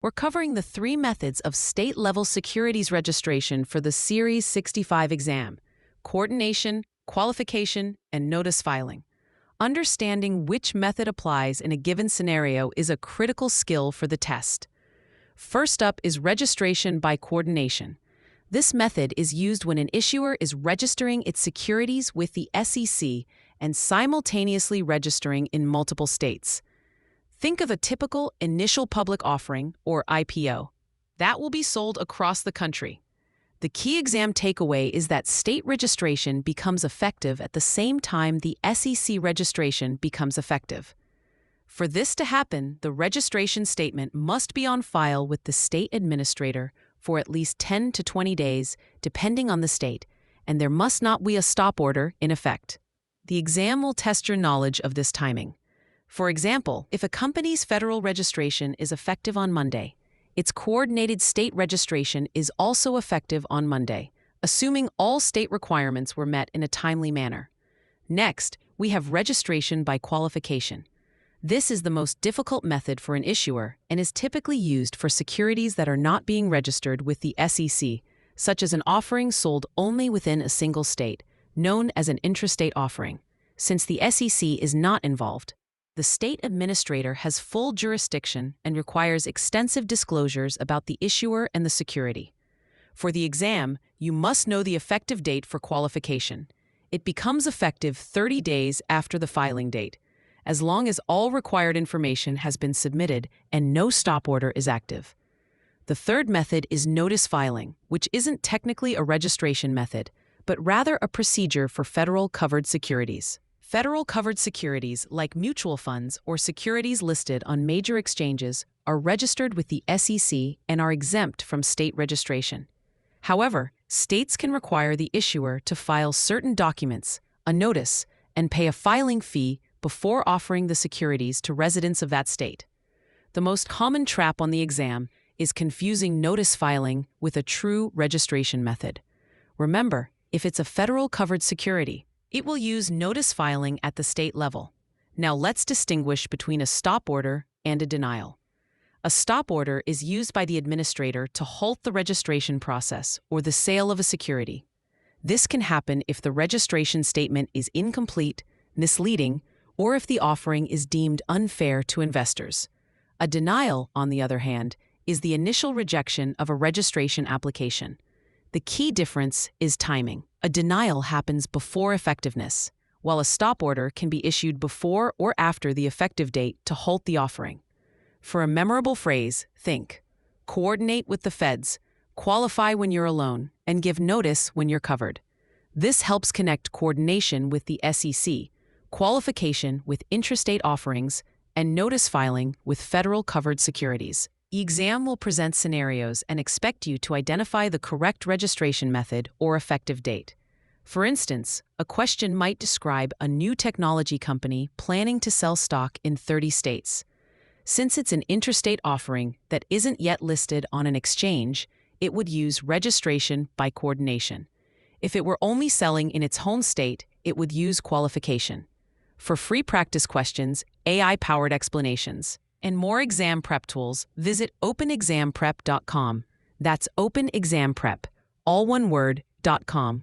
We're covering the three methods of state-level securities registration for the Series 65 exam: coordination, qualification, and notice filing. Understanding which method applies in a given scenario is a critical skill for the test. First up is registration by coordination. This method is used when an issuer is registering its securities with the SEC and simultaneously registering in multiple states. Think of a typical initial public offering, or IPO. That will be sold across the country. The key exam takeaway is that state registration becomes effective at the same time the SEC registration becomes effective. For this to happen, the registration statement must be on file with the state administrator for at least 10 to 20 days, depending on the state, and there must not be a stop order in effect. The exam will test your knowledge of this timing. For example, if a company's federal registration is effective on Monday, its coordinated state registration is also effective on Monday, assuming all state requirements were met in a timely manner. Next, we have registration by qualification. This is the most difficult method for an issuer and is typically used for securities that are not being registered with the SEC, such as an offering sold only within a single state, known as an intrastate offering. Since the SEC is not involved, the state administrator has full jurisdiction and requires extensive disclosures about the issuer and the security. For the exam, you must know the effective date for qualification. It becomes effective 30 days after the filing date, as long as all required information has been submitted and no stop order is active. The third method is notice filing, which isn't technically a registration method, but rather a procedure for federal covered securities. Federal covered securities, like mutual funds or securities listed on major exchanges, are registered with the SEC and are exempt from state registration. However, states can require the issuer to file certain documents, a notice, and pay a filing fee before offering the securities to residents of that state. The most common trap on the exam is confusing notice filing with a true registration method. Remember, if it's a federal covered security, it will use notice filing at the state level. Now let's distinguish between a stop order and a denial. A stop order is used by the administrator to halt the registration process or the sale of a security. This can happen if the registration statement is incomplete, misleading, or if the offering is deemed unfair to investors. A denial, on the other hand, is the initial rejection of a registration application. The key difference is timing. A denial happens before effectiveness, while a stop order can be issued before or after the effective date to halt the offering. For a memorable phrase, think: coordinate with the feds, qualify when you're alone, and give notice when you're covered. This helps connect coordination with the SEC, qualification with intrastate offerings, and notice filing with federal covered securities. The exam will present scenarios and expect you to identify the correct registration method or effective date. For instance, a question might describe a new technology company planning to sell stock in 30 states. Since it's an intrastate offering that isn't yet listed on an exchange, it would use registration by coordination. If it were only selling in its home state, it would use qualification. For free practice questions, AI-powered explanations, and more exam prep tools, visit openexamprep.com. That's openexamprep, all one word, .com.